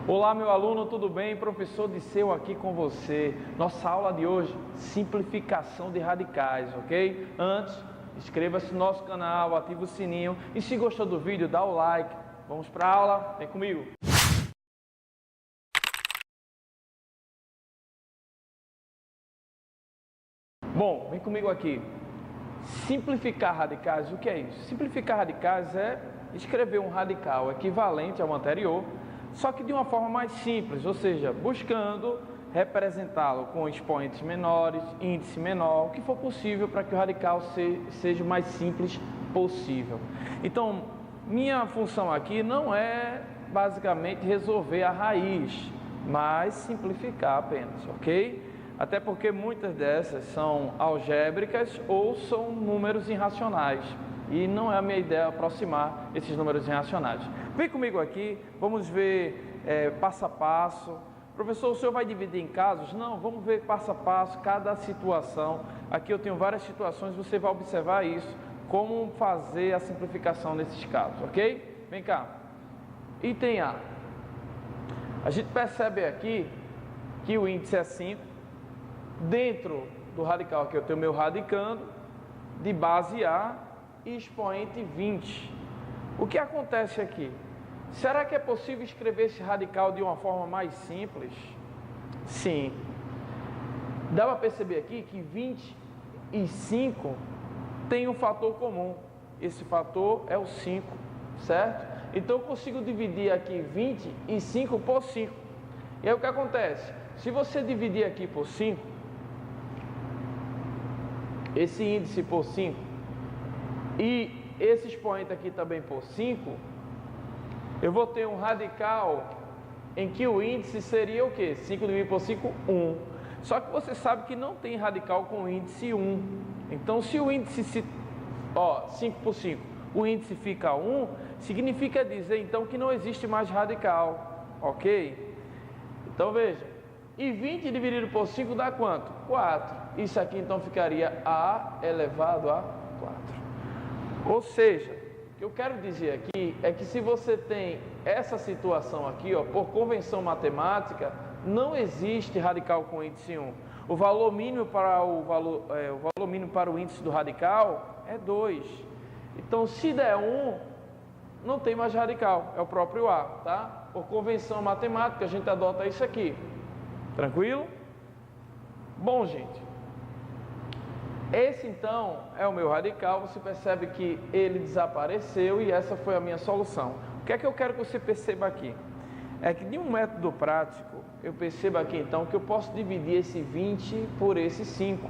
Olá, meu aluno, tudo bem? Professor Disseu aqui com você. Nossa aula de hoje, simplificação de radicais, ok? Antes, inscreva-se no nosso canal, ative o sininho e se gostou do vídeo, dá o like. Vamos para a aula? Vem comigo! Bom, vem comigo aqui. Simplificar radicais, o que é isso? Simplificar radicais é escrever um radical equivalente ao anterior, só que de uma forma mais simples, ou seja, buscando representá-lo com expoentes menores, índice menor, o que for possível para que o radical seja o mais simples possível. Então, minha função aqui não é basicamente resolver a raiz, mas simplificar apenas, ok? Até porque muitas dessas são algébricas ou são números irracionais. E não é a minha ideia aproximar esses números irracionais. Vem comigo aqui, vamos ver passo a passo. Professor, o senhor vai dividir em casos? Não, vamos ver passo a passo, cada situação. Aqui eu tenho várias situações, você vai observar isso, como fazer a simplificação nesses casos, ok? Vem cá. Item A. A gente percebe aqui que o índice é 5. Dentro do radical aqui eu tenho meu radicando de base A e expoente 20. O que acontece aqui? Será que é possível escrever esse radical de uma forma mais simples? Sim. Dá para perceber aqui que 25 tem um fator comum. Esse fator é o 5, certo? Então eu consigo dividir aqui 25 por 5. E aí o que acontece? Se você dividir aqui por 5, esse índice por 5 e esse expoente aqui também por 5, eu vou ter um radical em que o índice seria o quê? 5 dividido por 5, 1. Só que você sabe que não tem radical com índice 1. Então, se o índice 5 por 5, o índice fica 1, significa dizer então que não existe mais radical, ok? Então veja, e 20 dividido por 5 dá quanto? 4. Isso aqui então ficaria A elevado a 4. Ou seja, o que eu quero dizer aqui é que se você tem essa situação aqui, por convenção matemática, não existe radical com índice 1. O valor mínimo para o índice do radical é 2. Então, se der 1, não tem mais radical, é o próprio A, tá? Por convenção matemática, a gente adota isso aqui. Tranquilo? Bom, gente, esse então é o meu radical. Você percebe que ele desapareceu e essa foi a minha solução. O que é que eu quero que você perceba aqui? É que de um método prático, eu percebo aqui então que eu posso dividir esse 20 por esse 5.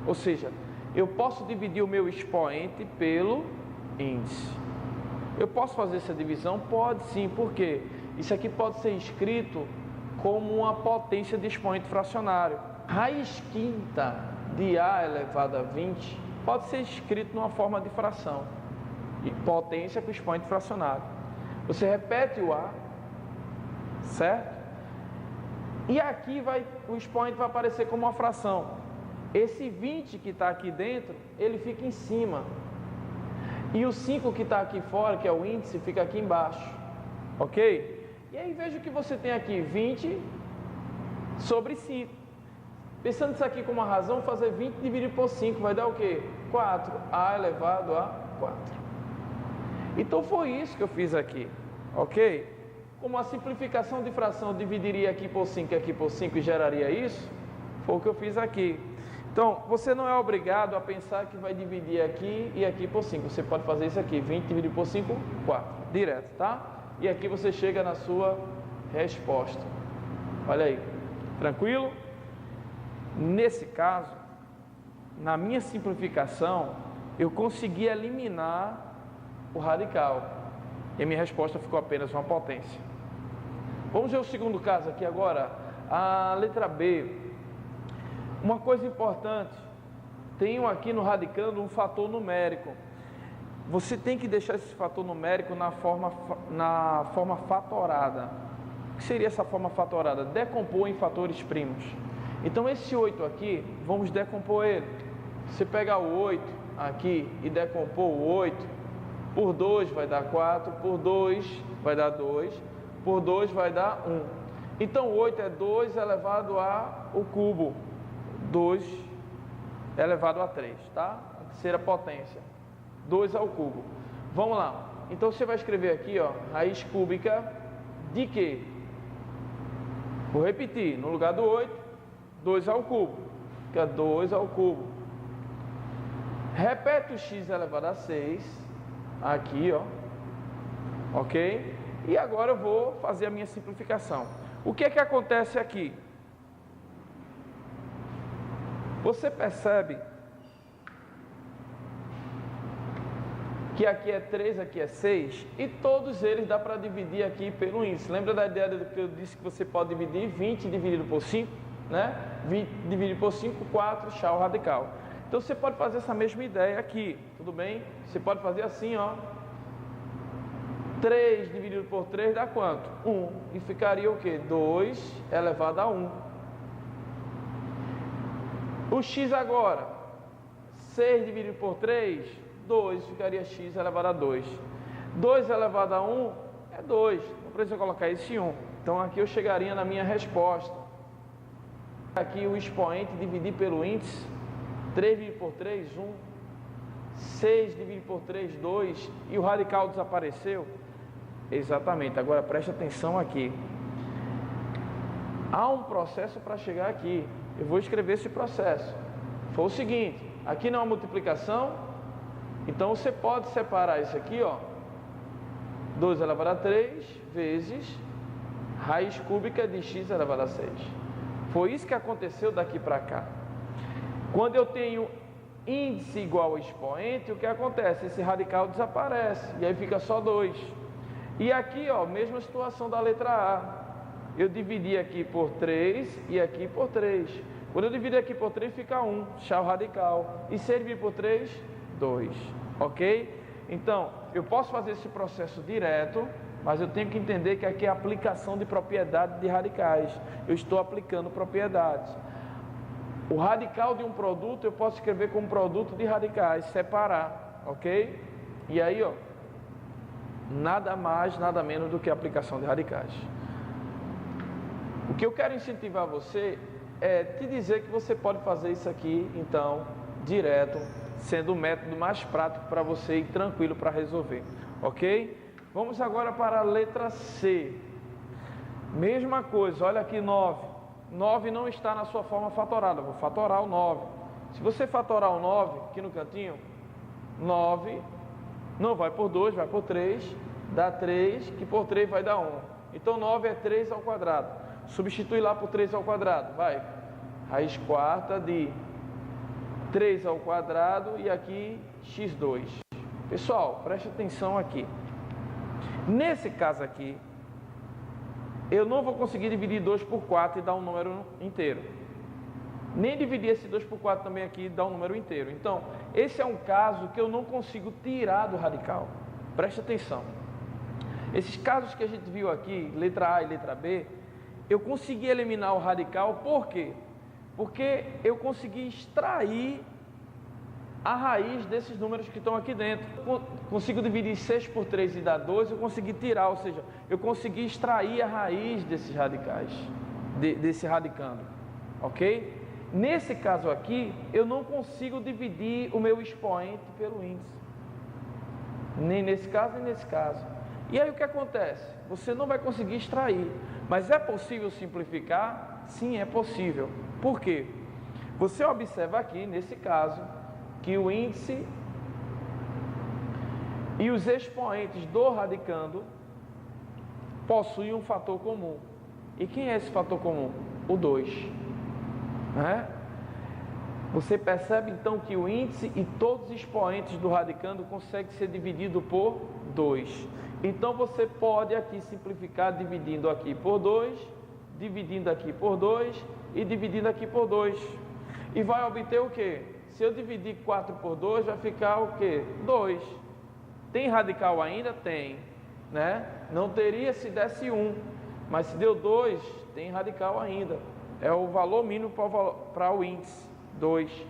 Ou seja, eu posso dividir o meu expoente pelo índice. Eu posso fazer essa divisão? Pode sim, por quê? Isso aqui pode ser escrito como uma potência de expoente fracionário. Raiz quinta de A elevado a 20 pode ser escrito numa forma de fração. E potência com expoente fracionário. Você repete o A, certo? E aqui o expoente vai aparecer como uma fração. Esse 20 que está aqui dentro, ele fica em cima. E o 5 que está aqui fora, que é o índice, fica aqui embaixo. Ok? E aí veja que você tem aqui 20 sobre 5. Pensando isso aqui como uma razão, fazer 20 dividido por 5 vai dar o quê? 4. A elevado a 4. Então foi isso que eu fiz aqui. Ok? Como a simplificação de fração dividiria aqui por 5 e aqui por 5 e geraria isso, foi o que eu fiz aqui. Então, você não é obrigado a pensar que vai dividir aqui e aqui por 5. Você pode fazer isso aqui, 20 dividido por 5, 4. Direto, tá? E aqui você chega na sua resposta. Olha aí, tranquilo? Nesse caso, na minha simplificação, eu consegui eliminar o radical. E a minha resposta ficou apenas uma potência. Vamos ver o segundo caso aqui agora, a letra B. Uma coisa importante, tenho aqui no radicando um fator numérico. Você tem que deixar esse fator numérico na forma fatorada. O que seria essa forma fatorada? Decompor em fatores primos. Então esse 8 aqui, vamos decompor ele. Você pegar o 8 aqui e decompor o 8, por 2 vai dar 4, por 2 vai dar 2, por 2 vai dar 1. Então 8 é 2 elevado ao cubo. 2 elevado a 3, tá? A terceira potência. 2 ao cubo. Vamos lá. Então você vai escrever aqui, ó, raiz cúbica de quê? Vou repetir, no lugar do 8, 2 ao cubo. Fica 2 ao cubo. Repete o x elevado a 6, aqui, ó. Ok? E agora eu vou fazer a minha simplificação. O que é que acontece aqui? Você percebe que aqui é 3, aqui é 6, e todos eles dá para dividir aqui pelo índice. Lembra da ideia do que eu disse que você pode dividir 20 dividido por 5, né? 20 dividido por 5, 4, chá o radical. Então você pode fazer essa mesma ideia aqui, tudo bem? Você pode fazer assim, ó. 3 dividido por 3 dá quanto? 1. E ficaria o quê? 2 elevado a 1. O x agora, 6 dividido por 3, 2, ficaria x elevado a 2. 2 elevado a 1 é 2, não precisa colocar esse 1. Então aqui eu chegaria na minha resposta. Aqui o expoente dividir pelo índice, 3 dividido por 3, 1. 6 dividido por 3, 2. E o radical desapareceu? Exatamente, agora preste atenção aqui. Há um processo para chegar aqui. Eu vou escrever esse processo. Foi o seguinte, aqui não é uma multiplicação, então você pode separar isso aqui, ó. 2 elevado a 3 vezes raiz cúbica de x elevado a 6. Foi isso que aconteceu daqui para cá. Quando eu tenho índice igual a expoente, o que acontece? Esse radical desaparece, e aí fica só 2. E aqui, ó, mesma situação da letra A. Eu dividi aqui por 3 e aqui por 3. Quando eu dividir aqui por 3, fica 1, chá o radical. E se eu dividir por 3, 2. Ok? Então, eu posso fazer esse processo direto, mas eu tenho que entender que aqui é a aplicação de propriedades de radicais. Eu estou aplicando propriedades. O radical de um produto eu posso escrever como produto de radicais, separar, ok? E aí, ó, nada mais, nada menos do que a aplicação de radicais. O que eu quero incentivar você é te dizer que você pode fazer isso aqui, então, direto, sendo o método mais prático para você e tranquilo para resolver, ok? Vamos agora para a letra C. Mesma coisa, olha aqui 9. 9 não está na sua forma fatorada, vou fatorar o 9. Se você fatorar o 9, aqui no cantinho, 9 não vai por 2, vai por 3, dá 3, que por 3 vai dar 1. Então 9 é 3 ao quadrado. Substitui lá por 3 ao quadrado, vai. Raiz quarta de 3 ao quadrado e aqui x2. Pessoal, preste atenção aqui. Nesse caso aqui, eu não vou conseguir dividir 2 por 4 e dar um número inteiro. Nem dividir esse 2 por 4 também aqui e dar um número inteiro. Então, esse é um caso que eu não consigo tirar do radical. Preste atenção. Esses casos que a gente viu aqui, letra A e letra B, eu consegui eliminar o radical, por quê? Porque eu consegui extrair a raiz desses números que estão aqui dentro. Consigo dividir 6 por 3 e dar 2, eu consegui tirar, ou seja, eu consegui extrair a raiz desses radicais, desse radicando, ok? Nesse caso aqui, eu não consigo dividir o meu expoente pelo índice, nem nesse caso, nem nesse caso. E aí o que acontece? Você não vai conseguir extrair, mas é possível simplificar? Sim, é possível. Por quê? Você observa aqui, nesse caso, que o índice e os expoentes do radicando possuem um fator comum. E quem é esse fator comum? O 2. Né? Você percebe então que o índice e todos os expoentes do radicando conseguem ser divididos por 2. Então você pode aqui simplificar dividindo aqui por 2, dividindo aqui por 2 e dividindo aqui por 2. E vai obter o quê? Se eu dividir 4 por 2, vai ficar o quê? 2. Tem radical ainda? Tem. Né? Não teria se desse 1, mas se deu 2, tem radical ainda. É o valor mínimo para o índice, 2.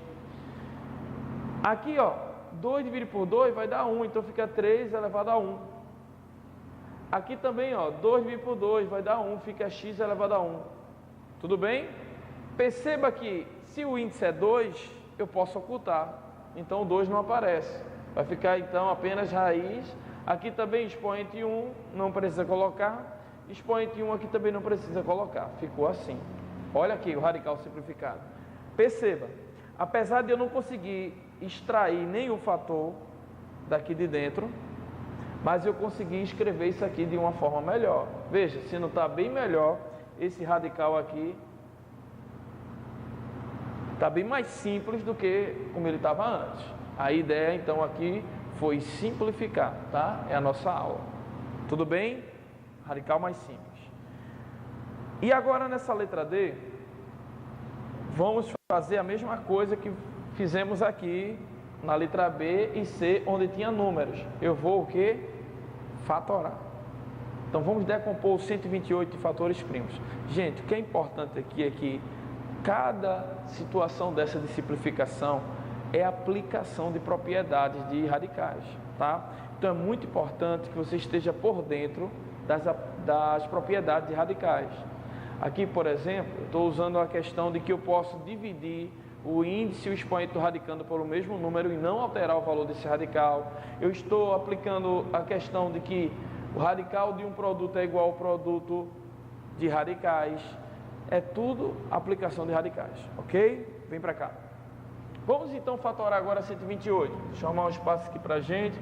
Aqui, ó, 2 dividido por 2 vai dar 1, então fica 3 elevado a 1. Aqui também, ó, 2 dividido por 2 vai dar 1, fica x elevado a 1. Tudo bem? Perceba que se o índice é 2, eu posso ocultar. Então o 2 não aparece. Vai ficar então apenas raiz. Aqui também expoente 1, não precisa colocar. Expoente 1 aqui também não precisa colocar. Ficou assim. Olha aqui o radical simplificado. Perceba, apesar de eu não conseguir extrair nenhum fator daqui de dentro, mas eu consegui escrever isso aqui de uma forma melhor. Veja, se não está bem melhor, esse radical aqui está bem mais simples do que como ele estava antes. A ideia então aqui foi simplificar, tá? É a nossa aula. Tudo bem? Radical mais simples. E agora nessa letra D, vamos fazer a mesma coisa que fizemos aqui na letra B e C, onde tinha números. Eu vou o quê? Fatorar. Então vamos decompor os 128 de fatores primos. Gente, o que é importante aqui é que cada situação dessa de simplificação é aplicação de propriedades de radicais, tá? Então é muito importante que você esteja por dentro das propriedades de radicais. Aqui, por exemplo, eu estou usando a questão de que eu posso dividir o índice e o expoente do radicando pelo mesmo número e não alterar o valor desse radical. Eu estou aplicando a questão de que o radical de um produto é igual ao produto de radicais. É tudo aplicação de radicais, ok? Vem para cá. Vamos então fatorar agora 128. Deixa eu arrumar um espaço aqui para a gente.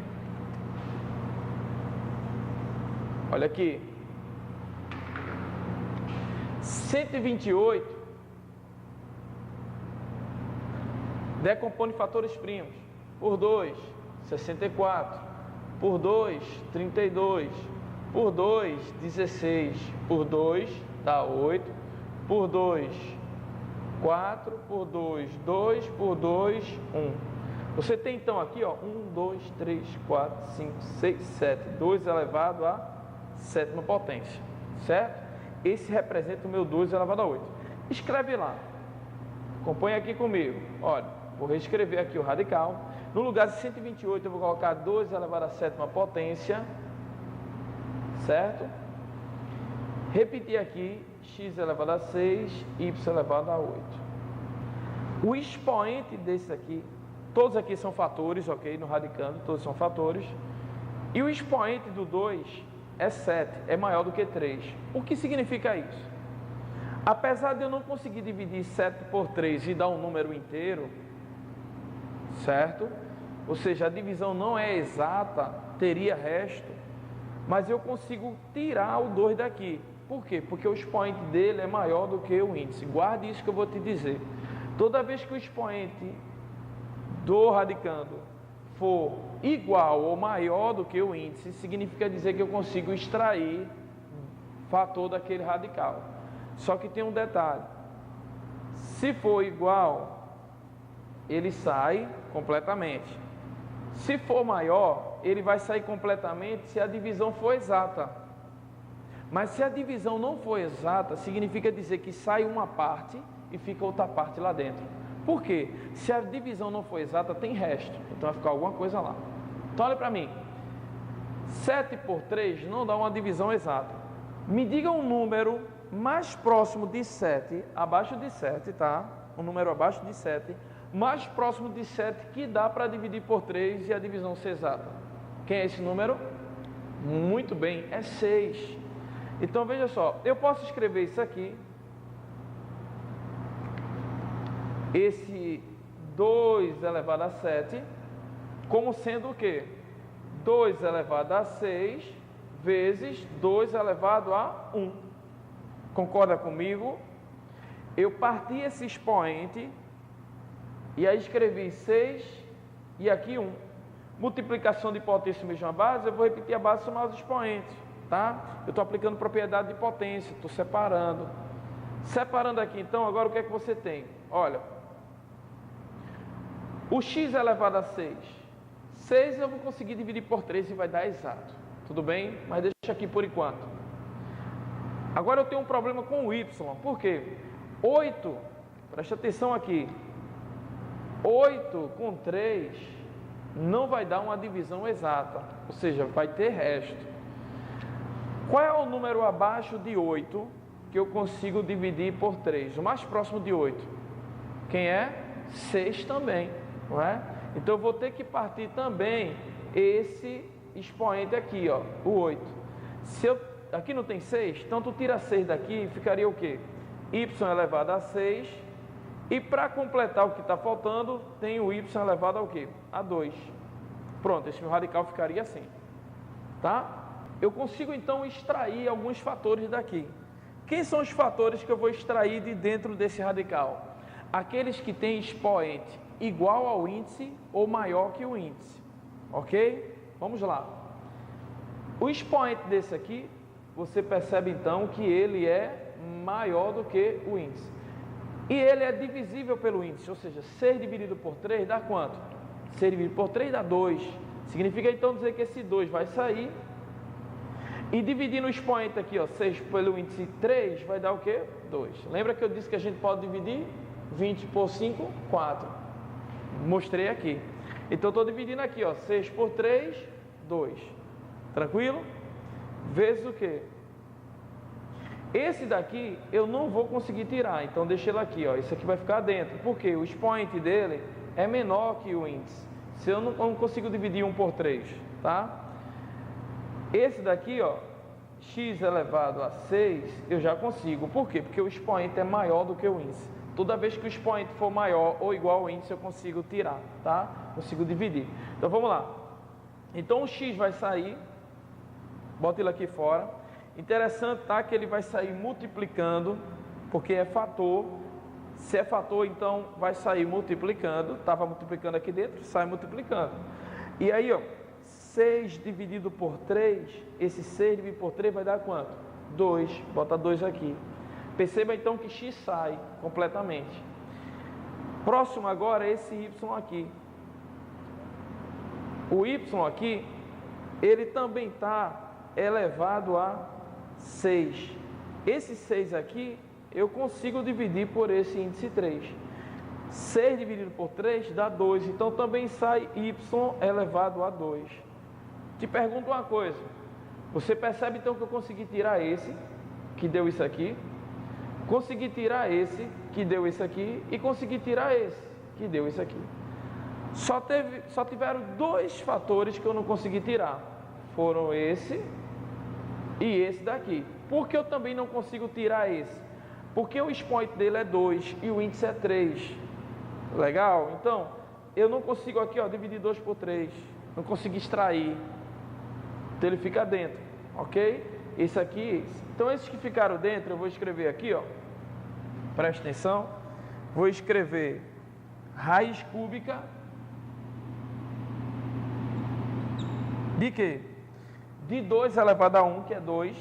Olha aqui. 128 decompõe fatores primos. Por 2, 64. Por 2, 32. Por 2, 16. Por 2, dá 8. Por 2, 4. Por 2, 2. Por 2, 1. Você tem então aqui, ó, 1, 2, 3, 4, 5, 6, 7. 2 elevado a sétima potência. Certo? Esse representa o meu 2 elevado a 8. Escreve lá. Acompanhe aqui comigo. Olha, vou reescrever aqui o radical. No lugar de 128, eu vou colocar 2 elevado a sétima potência. Certo? Repetir aqui, x elevado a 6, y elevado a 8. O expoente desse aqui, todos aqui são fatores, ok? No radicando, todos são fatores. E o expoente do 2 é 7, é maior do que 3. O que significa isso? Apesar de eu não conseguir dividir 7 por 3 e dar um número inteiro, certo? Ou seja, a divisão não é exata, teria resto, mas eu consigo tirar o 2 daqui. Por quê? Porque o expoente dele é maior do que o índice. Guarde isso que eu vou te dizer. Toda vez que o expoente do radicando for igual ou maior do que o índice, significa dizer que eu consigo extrair fator daquele radical. Só que tem um detalhe: se for igual, ele sai completamente. Se for maior, ele vai sair completamente se a divisão for exata. Mas se a divisão não for exata, significa dizer que sai uma parte e fica outra parte lá dentro. Por quê? Se a divisão não for exata, tem resto. Então vai ficar alguma coisa lá. Então olha para mim. 7 por 3 não dá uma divisão exata. Me diga um número mais próximo de 7, abaixo de 7, tá? Um número abaixo de 7, mais próximo de 7 que dá para dividir por 3 e a divisão ser exata. Quem é esse número? Muito bem, é 6. Então veja só, eu posso escrever isso aqui. Esse 2 elevado a 7, como sendo o quê? 2 elevado a 6 vezes 2 elevado a 1. Concorda comigo? Eu parti esse expoente e aí escrevi 6 e aqui 1. Multiplicação de potência mesma base, eu vou repetir a base somar os expoentes, tá? Eu estou aplicando propriedade de potência, estou separando. Separando aqui então, agora o que é que você tem? Olha, o x elevado a 6. 6 eu vou conseguir dividir por 3 e vai dar exato. Tudo bem? Mas deixa aqui por enquanto. Agora eu tenho um problema com o y. Por quê? 8, presta atenção aqui. 8 com 3 não vai dar uma divisão exata. Ou seja, vai ter resto. Qual é o número abaixo de 8 que eu consigo dividir por 3? O mais próximo de 8. Quem é? 6 também, não é? Então eu vou ter que partir também esse expoente aqui, ó, o 8. Aqui não tem 6, então tu tira 6 daqui, ficaria o quê? Y elevado a 6. E para completar o que está faltando, tem o y elevado ao quê? A 2. Pronto, esse meu radical ficaria assim, tá? Eu consigo então extrair alguns fatores daqui. Quem são os fatores que eu vou extrair de dentro desse radical? Aqueles que têm expoente igual ao índice ou maior que o índice, ok? Vamos lá. O expoente desse aqui, você percebe então que ele é maior do que o índice. E ele é divisível pelo índice, ou seja, 6 dividido por 3 dá quanto? 6 dividido por 3 dá 2. Significa então dizer que esse 2 vai sair. E dividindo o expoente aqui, ó, 6 pelo índice 3, vai dar o quê? 2. Lembra que eu disse que a gente pode dividir? 20 por 5, 4. Mostrei aqui. Então, estou dividindo aqui, ó, 6 por 3, 2. Tranquilo? Vezes o quê? Esse daqui eu não vou conseguir tirar, então deixa ele aqui, ó. Esse aqui vai ficar dentro. Por quê? O expoente dele é menor que o índice. Se eu não consigo dividir 1 por 3, tá? Esse daqui, ó, x elevado a 6, eu já consigo. Por quê? Porque o expoente é maior do que o índice. Toda vez que o expoente for maior ou igual ao índice, eu consigo tirar, tá? Consigo dividir. Então, vamos lá. Então, o x vai sair, bota ele aqui fora. Interessante, tá? Que ele vai sair multiplicando, porque é fator. Se é fator, então, vai sair multiplicando. Estava multiplicando aqui dentro, sai multiplicando. E aí, ó, 6 dividido por 3, esse 6 dividido por 3 vai dar quanto? 2, bota 2 aqui. Perceba então que x sai completamente. Próximo agora é esse y aqui. O y aqui, ele também está elevado a 6. Esse 6 aqui, eu consigo dividir por esse índice 3. 6 dividido por 3 dá 2, então também sai y elevado a 2. Te pergunto uma coisa, você percebe então que eu consegui tirar esse, que deu isso aqui, consegui tirar esse, que deu isso aqui, e consegui tirar esse, que deu isso aqui. Só tiveram 2 fatores que eu não consegui tirar, foram esse e esse daqui. Por que eu também não consigo tirar esse? Porque o expoente dele é 2 e o índice é 3. Legal? Então, eu não consigo aqui, ó, dividir 2 por 3, não consigo extrair. Então ele fica dentro, ok? Esse aqui e esse. Então esses que ficaram dentro, eu vou escrever aqui, ó. Presta atenção. Vou escrever raiz cúbica de quê? De 2 elevado a 1, que é 2,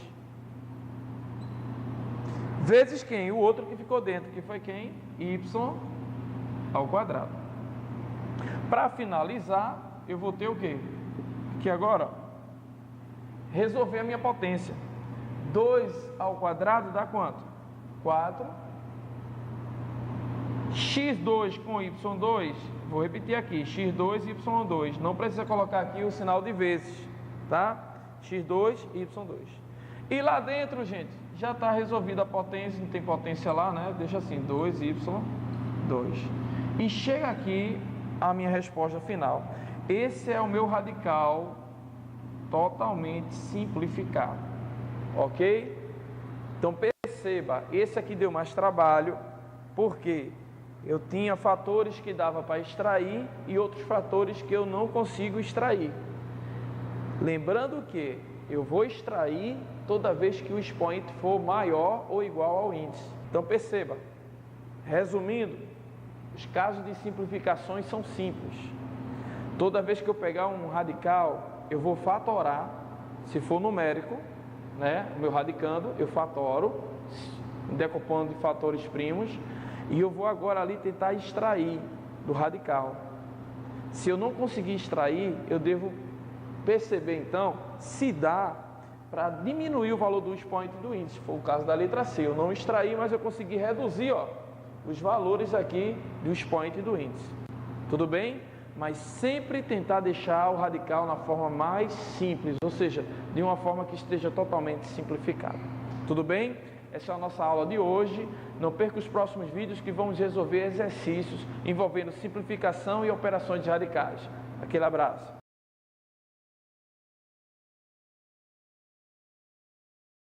vezes quem? O outro que ficou dentro, que foi quem? Y ao quadrado. Para finalizar, eu vou ter o quê? Aqui agora, ó, resolver a minha potência. 2 ao quadrado dá quanto? 4. x2 com y2, vou repetir aqui, x2 e y2. Não precisa colocar aqui o sinal de vezes, tá? x2 e y2. E lá dentro, gente, já está resolvida a potência, não tem potência lá, né? Deixa assim, 2y2. E chega aqui a minha resposta final. Esse é o meu radical totalmente simplificado, ok? Então perceba, esse aqui deu mais trabalho, porque eu tinha fatores que dava para extrair e outros fatores que eu não consigo extrair. Lembrando que eu vou extrair toda vez que o expoente for maior ou igual ao índice. Então perceba, resumindo, os casos de simplificações são simples. Toda vez que eu pegar um radical, eu vou fatorar, se for numérico, né, o meu radicando, eu fatoro, decompondo de fatores primos, e eu vou agora ali tentar extrair do radical. Se eu não conseguir extrair, eu devo perceber então se dá para diminuir o valor do expoente do índice. Foi o caso da letra C, eu não extraí, mas eu consegui reduzir, ó, os valores aqui do expoente do índice. Tudo bem? mas sempre tentar deixar o radical na forma mais simples, ou seja, de uma forma que esteja totalmente simplificada. Tudo bem? Essa é a nossa aula de hoje. Não perca os próximos vídeos que vamos resolver exercícios envolvendo simplificação e operações radicais. Aquele abraço.